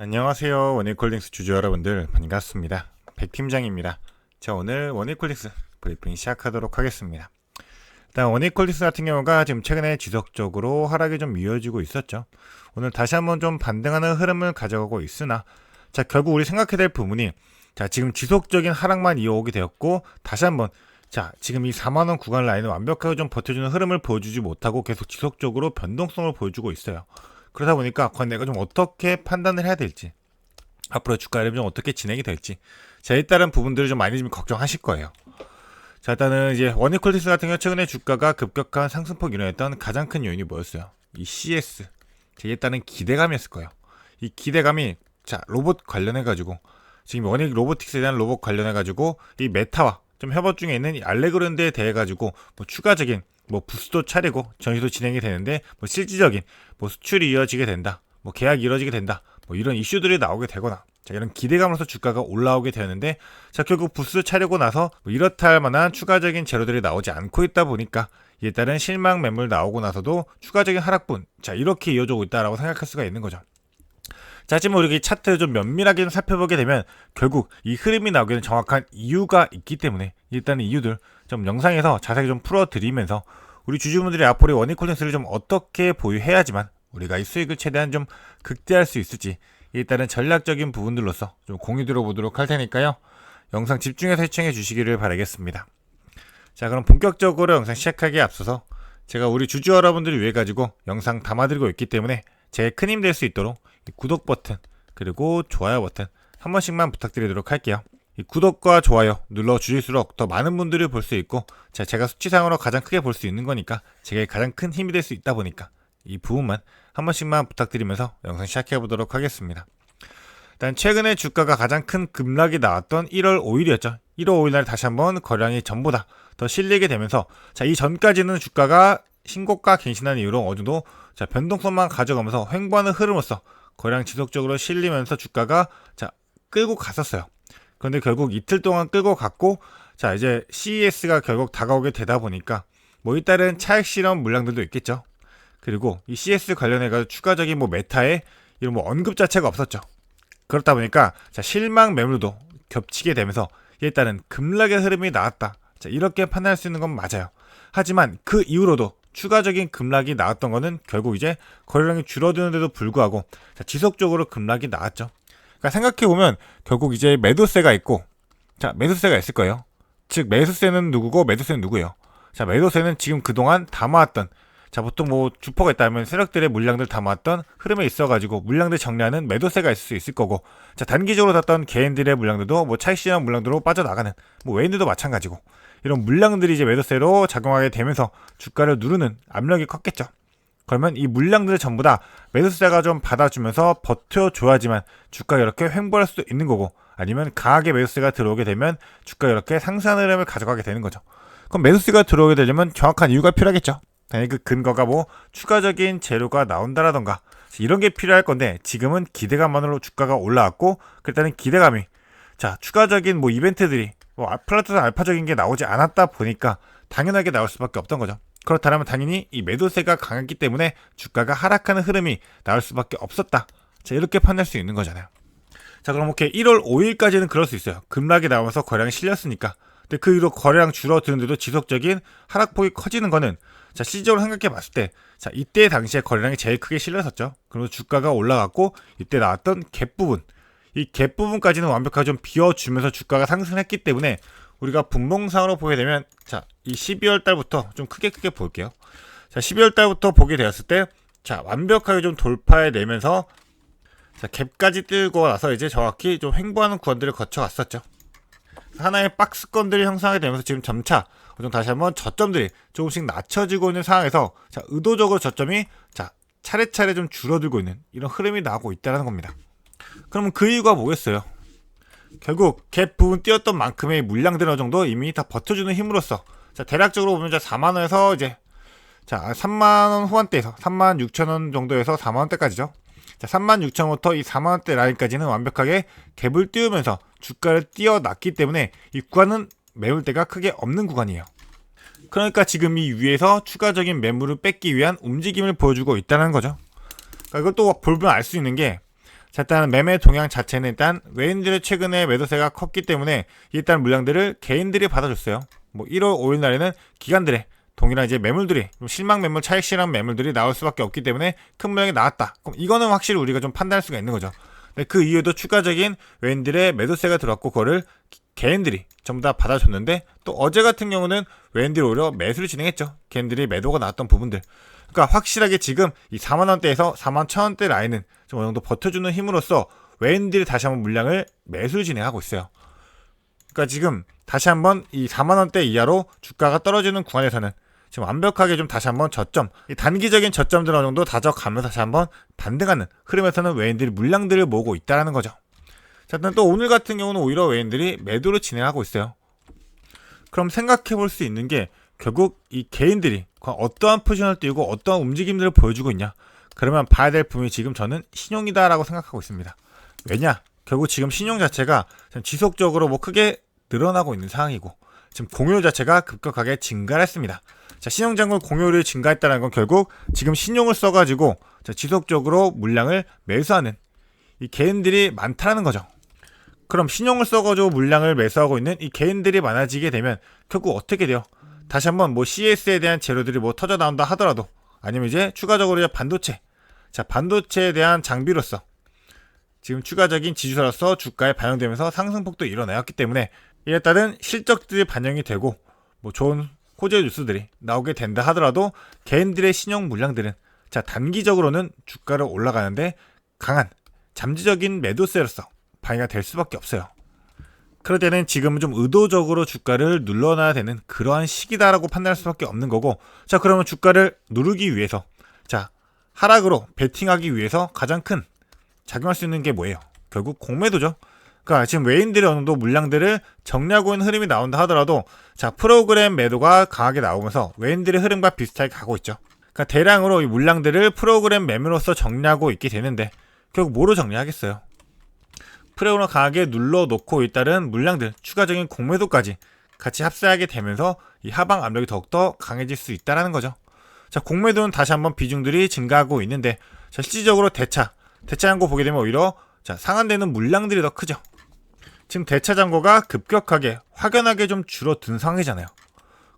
안녕하세요. 원익홀딩스 주주 여러분들 반갑습니다. 백팀장입니다. 자, 오늘 원익홀딩스 브리핑 시작하도록 하겠습니다. 일단 원익홀딩스 같은 경우가 지금 최근에 지속적으로 하락이 좀 이어지고 있었죠. 오늘 다시 한번 좀 반등하는 흐름을 가져가고 있으나, 자, 결국 우리 생각해야 될 부분이, 자, 지금 지속적인 하락만 이어오게 되었고, 다시 한번, 자, 지금 이 4만원 구간 라인을 완벽하게 좀 버텨주는 흐름을 보여주지 못하고 계속 지속적으로 변동성을 보여주고 있어요. 그러다 보니까 내가 좀 어떻게 판단을 해야 될지, 앞으로 주가 흐름이 좀 어떻게 진행이 될지, 자, 일단은 부분들을 좀 많이 좀 걱정하실 거예요. 자, 일단은 이제 원익홀딩스 같은 경우 최근에 주가가 급격한 상승폭 일어났던 가장 큰 요인이 뭐였어요? 이 CS. 자, 일단은 기대감이었을 거예요. 이 기대감이, 자, 로봇 관련해가지고, 지금 원익 로보틱스에 대한 로봇 관련해가지고 이 메타와 좀 협업 중에 있는 이 알레그론드에 대해가지고 뭐 추가적인 뭐 부스도 차리고 전시도 진행이 되는데, 뭐 실질적인 뭐 수출이 이어지게 된다, 뭐 계약이 이루어지게 된다, 뭐 이런 이슈들이 나오게 되거나, 자, 이런 기대감으로서 주가가 올라오게 되는데, 자, 결국 부스 차리고 나서 뭐 이렇다 할 만한 추가적인 재료들이 나오지 않고 있다 보니까 이에 따른 실망 매물 나오고 나서도 추가적인 하락분, 자, 이렇게 이어지고 있다라고 생각할 수가 있는 거죠. 자, 하지만 우리 이 차트를 좀 면밀하게 좀 살펴보게 되면 결국 이 흐름이 나오기는 정확한 이유가 있기 때문에, 일단 이유들 좀 영상에서 자세히 좀 풀어드리면서 우리 주주분들이 앞으로 원익홀딩스를 좀 어떻게 보유해야지만 우리가 이 수익을 최대한 좀 극대화할 수 있을지, 일단은 전략적인 부분들로서 좀 공유 들어보도록 할 테니까요. 영상 집중해서 시청해 주시기를 바라겠습니다. 자, 그럼 본격적으로 영상 시작하기에 앞서서 제가 우리 주주 여러분들을 위해 가지고 영상 담아드리고 있기 때문에 제 큰 힘 될 수 있도록 구독 버튼 그리고 좋아요 버튼 한 번씩만 부탁드리도록 할게요. 이 구독과 좋아요 눌러주실수록 더 많은 분들이 볼 수 있고, 제가 수치상으로 가장 크게 볼 수 있는 거니까 제게 가장 큰 힘이 될 수 있다 보니까 이 부분만 한 번씩만 부탁드리면서 영상 시작해 보도록 하겠습니다. 일단 최근에 주가가 가장 큰 급락이 나왔던 1월 5일이었죠. 1월 5일 날 다시 한번 거래량이 전보다 더 실리게 되면서, 자, 이 전까지는 주가가 신고가 갱신한 이후로 어느 정도, 자, 변동성만 가져가면서 횡보하는 흐름으로서 거래량 지속적으로 실리면서 주가가, 자, 끌고 갔었어요. 그런데 결국 이틀 동안 끌고 갔고, 자, 이제 CES가 결국 다가오게 되다 보니까 뭐 이따른 차익 실험 물량들도 있겠죠. 그리고 이 CS 관련해가지고 추가적인 뭐 메타의 이런 뭐 언급 자체가 없었죠. 그렇다 보니까, 자, 실망 매물도 겹치게 되면서 일단은 급락의 흐름이 나왔다, 자, 이렇게 판단할 수 있는 건 맞아요. 하지만 그 이후로도 추가적인 급락이 나왔던 거는 결국 이제 거래량이 줄어드는데도 불구하고, 자, 지속적으로 급락이 나왔죠. 그러니까 생각해보면 결국 이제 매도세가 있고, 자, 매수세가 있을 거예요. 즉 매수세는 누구고 매도세는 누구예요? 자, 매도세는 지금 그동안 담아왔던, 자, 보통 뭐 주포가 있다면 세력들의 물량들 담아왔던 흐름에 있어가지고 물량들 정리하는 매도세가 있을 수 있을 거고, 자, 단기적으로 샀던 개인들의 물량들도 뭐 차익실현 물량들로 빠져나가는 뭐 외인들도 마찬가지고, 이런 물량들이 이제 매도세로 작용하게 되면서 주가를 누르는 압력이 컸겠죠. 그러면 이 물량들을 전부 다 매수세가 좀 받아주면서 버텨줘야지만 주가가 이렇게 횡보할 수도 있는 거고, 아니면 강하게 매수세가 들어오게 되면 주가가 이렇게 상승하는 흐름을 가져가게 되는 거죠. 그럼 매수세가 들어오게 되려면 정확한 이유가 필요하겠죠. 당연히 그 근거가 뭐 추가적인 재료가 나온다라던가 이런 게 필요할 건데, 지금은 기대감만으로 주가가 올라왔고, 그랬다는 기대감이, 자, 추가적인 뭐 이벤트들이 뭐 플러스 알파적인 게 나오지 않았다 보니까 당연하게 나올 수밖에 없던 거죠. 그렇다면 당연히 이 매도세가 강했기 때문에 주가가 하락하는 흐름이 나올 수밖에 없었다, 자, 이렇게 판단할 수 있는 거잖아요. 자, 그럼 오케이, 1월 5일까지는 그럴 수 있어요. 급락이 나오면서 거래량이 실렸으니까. 근데 그 이후로 거래량 줄어드는데도 지속적인 하락폭이 커지는 거는, 자, 실질적으로 생각해 봤을 때, 자, 이때 당시에 거래량이 제일 크게 실렸었죠. 그리고 주가가 올라갔고, 이때 나왔던 갭 부분, 이 갭 부분까지는 완벽하게 좀 비워주면서 주가가 상승했기 때문에 우리가 분봉상으로 보게 되면, 자, 이 12월 달부터 좀 크게 볼게요. 자, 12월 달부터 보게 되었을 때, 자, 완벽하게 좀 돌파해내면서, 자, 갭까지 뜰고 나서 이제 정확히 좀 횡보하는 구간들을 거쳐갔었죠. 하나의 박스권들이 형성하게 되면서 지금 점차 좀 다시 한번 저점들이 조금씩 낮춰지고 있는 상황에서, 자, 의도적으로 저점이, 자, 차례차례 좀 줄어들고 있는 이런 흐름이 나오고 있다는 겁니다. 그러면 그 이유가 뭐겠어요? 결국 갭 부분 띄었던 만큼의 물량들 어느 정도 이미 다 버텨주는 힘으로써, 자, 대략적으로 보면 4만원에서 이제, 자, 3만원 후반대에서 36,000원 정도에서 4만원대까지죠. 자, 36,000원부터 이 4만원대 라인까지는 완벽하게 갭을 띄우면서 주가를 띄어놨기 때문에 이 구간은 매물대가 크게 없는 구간이에요. 그러니까 지금 이 위에서 추가적인 매물을 뺏기 위한 움직임을 보여주고 있다는 거죠. 그러니까 이것도 보면 알 수 있는 게, 자, 일단 매매 동향 자체는 일단 외인들의 최근에 매도세가 컸기 때문에 일단 물량들을 개인들이 받아줬어요. 뭐 1월 5일 날에는 기관들의 동일한 이제 매물들이 실망 매물, 차익 실현 매물들이 나올 수밖에 없기 때문에 큰 물량이 나왔다. 그럼 이거는 확실히 우리가 좀 판단할 수가 있는 거죠. 근데 그 이후에도 추가적인 외인들의 매도세가 들어왔고 그거를 개인들이 전부 다 받아줬는데 또 어제 같은 경우는 외인들이 오히려 매수를 진행했죠. 개인들이 매도가 나왔던 부분들. 그러니까 확실하게 지금 이 4만원대에서 41,000원대 라인은 좀 어느 정도 버텨주는 힘으로써 외인들이 다시 한번 물량을 매수를 진행하고 있어요. 그러니까 지금 다시 한번 이 4만원대 이하로 주가가 떨어지는 구간에서는 지금 완벽하게 좀 다시 한번 저점, 이 단기적인 저점들 어느 정도 다져가면서 다시 한번 반등하는 흐름에서는 외인들이 물량들을 모으고 있다는 거죠. 자, 일단 또 오늘 같은 경우는 오히려 외인들이 매도를 진행하고 있어요. 그럼 생각해 볼 수 있는 게 결국 이 개인들이 어떠한 포지션을 띄우고 어떠한 움직임들을 보여주고 있냐. 그러면 봐야 될 부분이 지금 저는 신용이다라고 생각하고 있습니다. 왜냐? 결국 지금 신용 자체가 지속적으로 뭐 크게 늘어나고 있는 상황이고 지금 공유 자체가 급격하게 증가를 했습니다. 자, 신용잔고 공유율이 증가했다는 건 결국 지금 신용을 써가지고 지속적으로 물량을 매수하는 이 개인들이 많다는 거죠. 그럼 신용을 써가지고 물량을 매수하고 있는 이 개인들이 많아지게 되면 결국 어떻게 돼요? 다시 한번 뭐 CS에 대한 재료들이 뭐 터져 나온다 하더라도 아니면 이제 추가적으로 이제 반도체, 자 반도체에 대한 장비로서 지금 추가적인 지주사로서 주가에 반영되면서 상승폭도 일어나였기 때문에 이에 따른 실적들이 반영이 되고 뭐 좋은 호재 뉴스들이 나오게 된다 하더라도 개인들의 신용 물량들은 자 단기적으로는 주가를 올라가는데 강한 잠재적인 매도세로서 방해가 될 수밖에 없어요. 그럴 때는 지금은 좀 의도적으로 주가를 눌러놔야 되는 그러한 시기다라고 판단할 수밖에 없는 거고, 자 그러면 주가를 누르기 위해서 자 하락으로 베팅하기 위해서 가장 큰 작용할 수 있는 게 뭐예요? 결국 공매도죠. 그러니까 지금 외인들이 어느 정도 물량들을 정리하고 있는 흐름이 나온다 하더라도 자 프로그램 매도가 강하게 나오면서 외인들의 흐름과 비슷하게 가고 있죠. 그러니까 대량으로 이 물량들을 프로그램 매매로서 정리하고 있게 되는데 결국 뭐로 정리하겠어요? 프레오너 강하게 눌러놓고 잇따른 물량들 추가적인 공매도까지 같이 합세하게 되면서 이 하방 압력이 더욱더 강해질 수 있다는 거죠. 자 공매도는 다시 한번 비중들이 증가하고 있는데 자 실질적으로 대차 잔고 보게 되면 오히려 자 상한되는 물량들이 더 크죠. 지금 대차 잔고가 급격하게 확연하게 좀 줄어든 상황이잖아요.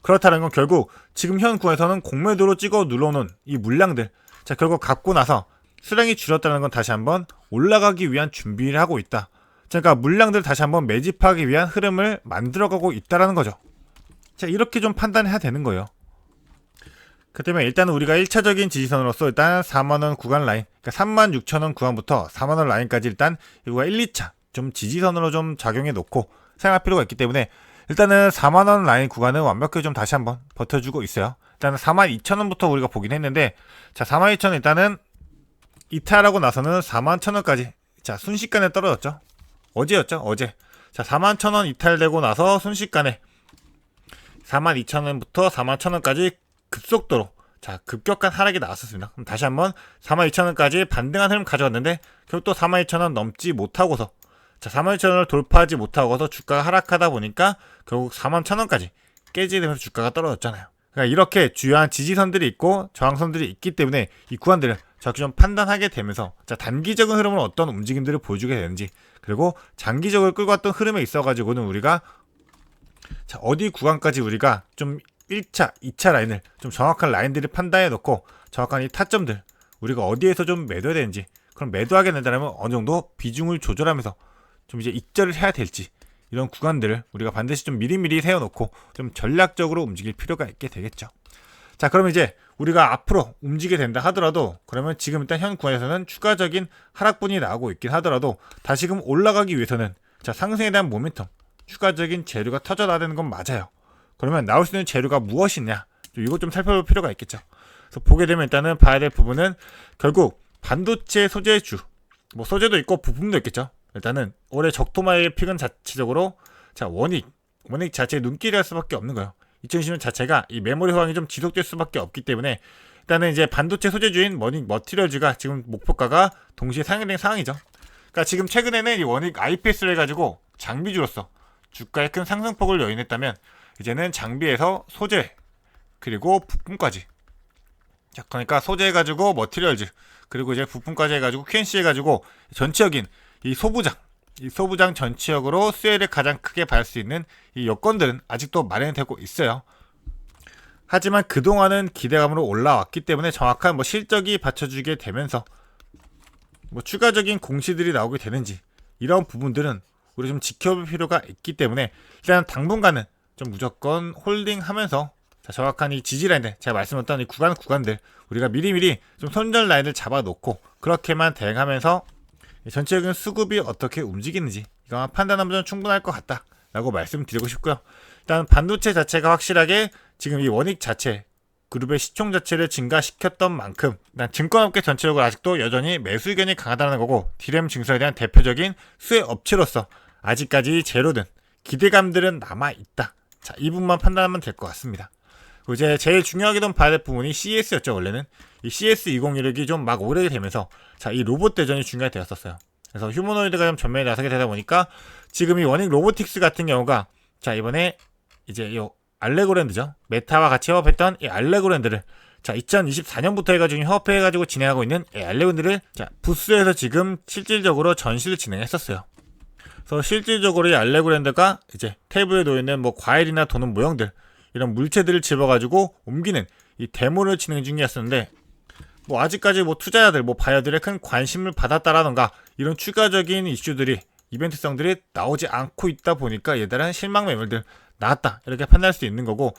그렇다는 건 결국 지금 현 구간에서는 공매도로 찍어 눌러놓은 이 물량들 자 결국 갖고 나서 수량이 줄었다는 건 다시 한번 올라가기 위한 준비를 하고 있다. 그러니까 물량들을 다시 한번 매집하기 위한 흐름을 만들어가고 있다는 거죠. 자 이렇게 좀 판단해야 되는 거예요. 그 때문에 일단은 우리가 1차적인 지지선으로서 일단 4만원 구간 라인, 그러니까 36,000원 구간부터 4만원 라인까지 일단 이거가 1, 2차 좀 지지선으로 좀 작용해 놓고 생각할 필요가 있기 때문에 일단은 4만원 라인 구간은 완벽하게 좀 다시 한번 버텨주고 있어요. 일단은 42,000원부터 우리가 보긴 했는데 자 42,000원 일단은 이탈하고 나서는 41,000원까지 자 순식간에 떨어졌죠. 어제였죠. 어제. 자 41,000원 이탈되고 나서 순식간에 42,000원부터 41,000원까지 급속도로 자 급격한 하락이 나왔었습니다. 그럼 다시 한번 42,000원까지 반등한 흐름 가져왔는데 결국 또 42,000원 넘지 못하고서 자 42,000원을 돌파하지 못하고서 주가가 하락하다 보니까 결국 41,000원까지 깨지게 되면서 주가가 떨어졌잖아요. 그러니까 이렇게 주요한 지지선들이 있고 저항선들이 있기 때문에 이 구간들을 자꾸 좀 판단하게 되면서 자 단기적인 흐름은 어떤 움직임들을 보여주게 되는지 그리고 장기적으로 끌고 왔던 흐름에 있어가지고는 우리가 자 어디 구간까지 우리가 좀 1차, 2차 라인을 좀 정확한 라인들을 판단해 놓고 정확한 이 타점들 우리가 어디에서 좀 매도해야 되는지 그럼 매도하게 된다면 어느 정도 비중을 조절하면서 좀 이제 입절을 해야 될지 이런 구간들을 우리가 반드시 좀 미리미리 세워놓고 좀 전략적으로 움직일 필요가 있게 되겠죠. 자 그럼 이제 우리가 앞으로 움직이게 된다 하더라도 그러면 지금 일단 현 구간에서는 추가적인 하락분이 나오고 있긴 하더라도 다시금 올라가기 위해서는 자 상승에 대한 모멘텀 추가적인 재료가 터져나야 되는 건 맞아요. 그러면 나올 수 있는 재료가 무엇이냐 이거 좀 살펴볼 필요가 있겠죠. 그래서 보게 되면 일단은 봐야 될 부분은 결국 반도체 소재주 뭐 소재도 있고 부품도 있겠죠. 일단은 올해 적토마의 픽은 자체적으로 자 원익 자체의 눈길이 할 수밖에 없는 거예요. 2020년 자체가 이 메모리 호황이 좀 지속될 수밖에 없기 때문에 일단은 이제 반도체 소재주인 원익 머티리얼즈가 지금 목표가가 동시에 상향된 상황이죠. 그러니까 지금 최근에는 이 원익 IPS를 해가지고 장비주로서 주가의 큰 상승폭을 요인했다면 이제는 장비에서 소재 그리고 부품까지 자, 그러니까 소재 해가지고 머티리얼즈, 그리고 이제 부품까지 해가지고 QNC 해가지고 전체적인 이 소부장 전체적으로 수혜를 가장 크게 받을 수 있는 이 여건들은 아직도 마련이 되고 있어요. 하지만 그동안은 기대감으로 올라왔기 때문에 정확한 실적이 받쳐주게 되면서 추가적인 공시들이 나오게 되는지, 이런 부분들은 우리 좀 지켜볼 필요가 있기 때문에 일단 당분간은 좀 무조건 홀딩하면서, 자, 정확한 이 지지 라인들, 제가 말씀드렸던 이 구간들 우리가 미리미리 좀 손절 라인을 잡아놓고 그렇게만 대응하면서 전체적인 수급이 어떻게 움직이는지 이거 판단하면 충분할 것 같다 라고 말씀드리고 싶고요. 일단 반도체 자체가 확실하게 지금 이 원익 자체 그룹의 시총 자체를 증가시켰던 만큼 일단 증권업계 전체적으로 아직도 여전히 매수 의견이 강하다는 거고, 디램 증설에 대한 대표적인 수혜 업체로서 아직까지 제로든 기대감들은 남아있다. 자, 이 부분만 판단하면 될 것 같습니다. 그리고 이제 제일 중요하게 봐야 될 부분이 CS였죠. 원래는 이 CS2016이 좀 막 오래게 되면서, 자, 이 로봇 대전이 중요하게 되었었어요. 그래서 휴머노이드가 좀 전면에 나서게 되다 보니까 지금 이 원익 로보틱스 같은 경우가, 자, 이번에 이제 이 알레고랜드죠. 메타와 같이 협업했던 이 알레고랜드를, 자, 2024년부터 해가지고 협업해가지고 진행하고 있는 이 알레고랜드를, 자, 부스에서 지금 실질적으로 전시를 진행했었어요. 그래서 실질적으로 이 알레고랜드가 이제 테이블에 놓여있는 과일이나 도는 모형들, 이런 물체들을 집어가지고 옮기는 이 데모를 진행 중이었었는데, 아직까지 투자자들, 바이어들의 큰 관심을 받았다라던가 이런 추가적인 이슈들이, 이벤트성들이 나오지 않고 있다 보니까 얘들은 실망 매물들 나왔다, 이렇게 판단할 수 있는 거고,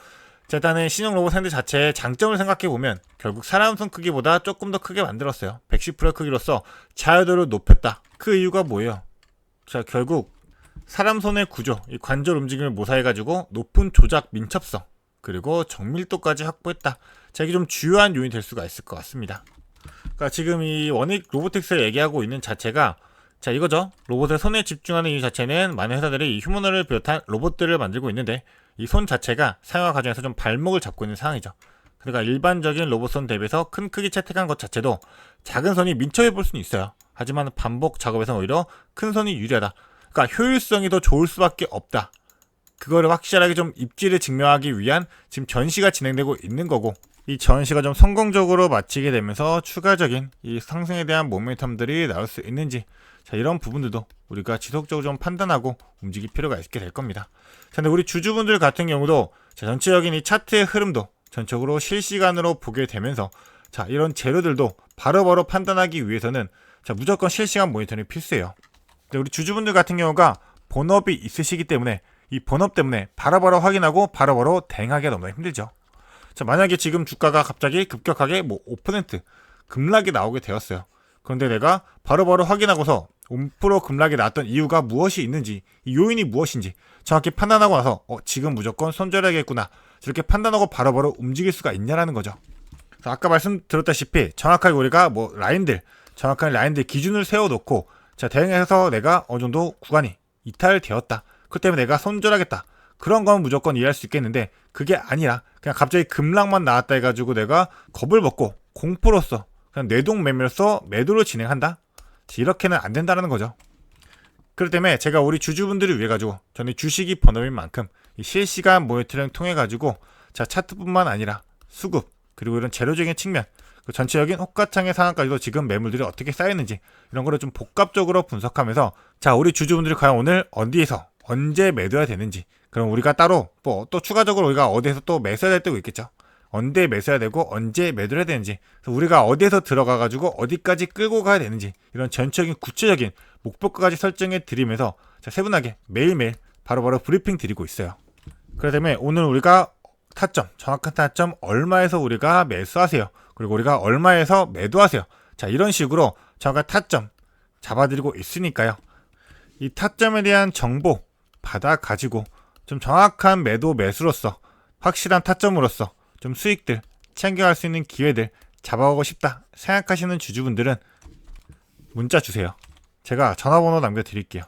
자, 일단은 신형 로봇 핸드 자체의 장점을 생각해보면 결국 사람 손 크기보다 조금 더 크게 만들었어요. 110% 크기로서 자유도를 높였다. 그 이유가 뭐예요? 자, 결국 사람 손의 구조, 이 관절 움직임을 모사해가지고 높은 조작 민첩성, 그리고 정밀도까지 확보했다. 자, 이게 좀 주요한 요인이 될 수가 있을 것 같습니다. 그러니까 지금 이 원익 로보틱스를 얘기하고 있는 자체가, 자, 이거죠. 로봇의 손에 집중하는 이유 자체는 많은 회사들이 이 휴머노를 비롯한 로봇들을 만들고 있는데, 이 손 자체가 사용화 과정에서 좀 발목을 잡고 있는 상황이죠. 그러니까 일반적인 로봇손 대비해서 큰 크기 채택한 것 자체도 작은 손이 민첩해 볼 수는 있어요. 하지만 반복 작업에서 오히려 큰 손이 유리하다. 그러니까 효율성이 더 좋을 수밖에 없다. 그거를 확실하게 좀 입지를 증명하기 위한 지금 전시가 진행되고 있는 거고, 이 전시가 좀 성공적으로 마치게 되면서 추가적인 이 상승에 대한 모멘텀들이 나올 수 있는지, 자, 이런 부분들도 우리가 지속적으로 좀 판단하고 움직일 필요가 있게 될 겁니다. 자, 근데 우리 주주분들 같은 경우도, 자, 전체적인 이 차트의 흐름도 전적으로 실시간으로 보게 되면서, 자, 이런 재료들도 바로바로 판단하기 위해서는, 자, 무조건 실시간 모니터링이 필수예요. 근데 우리 주주분들 같은 경우가 본업이 있으시기 때문에 이 본업 때문에 바로바로 확인하고 바로바로 대응하기가 너무 힘들죠. 자, 만약에 지금 주가가 갑자기 급격하게 5% 급락이 나오게 되었어요. 그런데 내가 바로바로 확인하고서 5% 급락이 나왔던 이유가 무엇이 있는지, 이 요인이 무엇인지 정확히 판단하고 나서 지금 무조건 손절해야겠구나, 이렇게 판단하고 바로바로 움직일 수가 있냐라는 거죠. 그래서 아까 말씀드렸다시피 정확하게 우리가 정확한 라인들 기준을 세워놓고, 자, 대응해서 내가 어느 정도 구간이 이탈되었다, 그 때문에 내가 손절하겠다, 그런 건 무조건 이해할 수 있겠는데, 그게 아니라 그냥 갑자기 급락만 나왔다 해가지고 내가 겁을 먹고 공포로서 그냥 뇌동 매매로서 매도를 진행한다? 이렇게는 안 된다는 거죠. 그렇기 때문에 제가 우리 주주분들을 위해 가지고, 저는 주식이 본업인 만큼 이 실시간 모니터링 통해 가지고, 자, 차트뿐만 아니라 수급, 그리고 이런 재료적인 측면, 그 전체적인 호가창의 상황까지도 지금 매물들이 어떻게 쌓였는지 이런 거를 좀 복합적으로 분석하면서, 자, 우리 주주분들이 과연 오늘 어디에서 언제 매도해야 되는지, 그럼 우리가 따로 또 추가적으로 우리가 어디에서 또 매수해야 될 때가 있겠죠. 언제 매수해야 되고 언제 매도를 해야 되는지, 우리가 어디에서 들어가 가지고 어디까지 끌고 가야 되는지, 이런 전체적인 구체적인 목표가까지 설정해 드리면서, 자, 세분하게 매일매일 바로바로 브리핑 드리고 있어요. 그렇기 때문에 오늘 우리가 타점, 정확한 타점 얼마에서 우리가 매수하세요, 그리고 우리가 얼마에서 매도하세요, 자, 이런 식으로 정확한 타점 잡아드리고 있으니까요. 이 타점에 대한 정보 받아 가지고 좀 정확한 매도 매수로서, 확실한 타점으로서 좀 수익들 챙겨갈 수 있는 기회들 잡아오고 싶다 생각하시는 주주분들은 문자 주세요. 제가 전화번호 남겨드릴게요.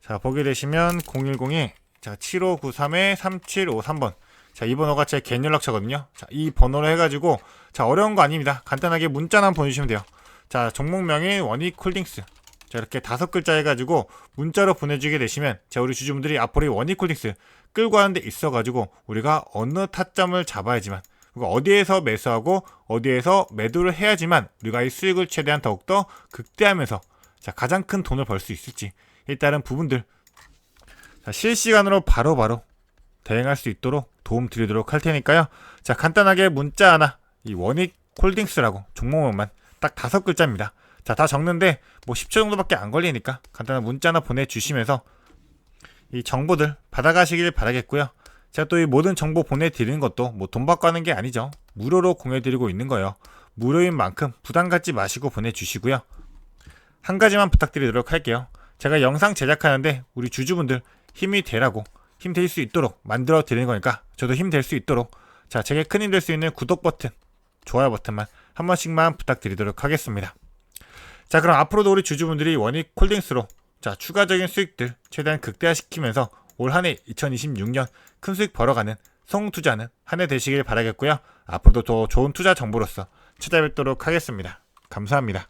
자, 보게 되시면 010에 7593-3753번, 자, 이 번호가 제 개인 연락처거든요. 자, 이 번호로 해가지고, 자, 어려운 거 아닙니다. 간단하게 문자만 보내주시면 돼요. 자, 종목명이 원익홀딩스, 자, 이렇게 5글자 해가지고 문자로 보내주게 되시면, 자, 우리 주주분들이 앞으로 이 원익홀딩스 끌고 가는 데 있어가지고 우리가 어느 타점을 잡아야지만 그리고 어디에서 매수하고 어디에서 매도를 해야지만 우리가 이 수익을 최대한 더욱더 극대화하면서 자, 가장 큰 돈을 벌 수 있을지 일단은 부분들 자, 실시간으로 바로바로 대응할 수 있도록 도움 드리도록 할 테니까요. 자, 간단하게 문자 하나, 이 원익홀딩스라고 종목명만 딱 5글자입니다. 자, 다 적는데 뭐 10초 정도밖에 안 걸리니까 간단한 문자 하나 보내주시면서 이 정보들 받아가시길 바라겠고요. 제가 또 이 모든 정보 보내드리는 것도 뭐 돈 받고 하는 게 아니죠. 무료로 공유해드리고 있는 거예요. 무료인 만큼 부담 갖지 마시고 보내주시고요. 한 가지만 부탁드리도록 할게요. 제가 영상 제작하는데 우리 주주분들 힘이 되라고 힘 될 수 있도록 만들어 드리는 거니까 저도 힘 될 수 있도록 자, 제게 큰 힘 될 수 있는 구독 버튼, 좋아요 버튼만 한 번씩만 부탁드리도록 하겠습니다. 자, 그럼 앞으로도 우리 주주분들이 원익홀딩스로 자, 추가적인 수익들 최대한 극대화시키면서 올 한 해 2026년 큰 수익 벌어가는 성투자는 한 해 되시길 바라겠고요. 앞으로도 더 좋은 투자 정보로서 찾아뵙도록 하겠습니다. 감사합니다.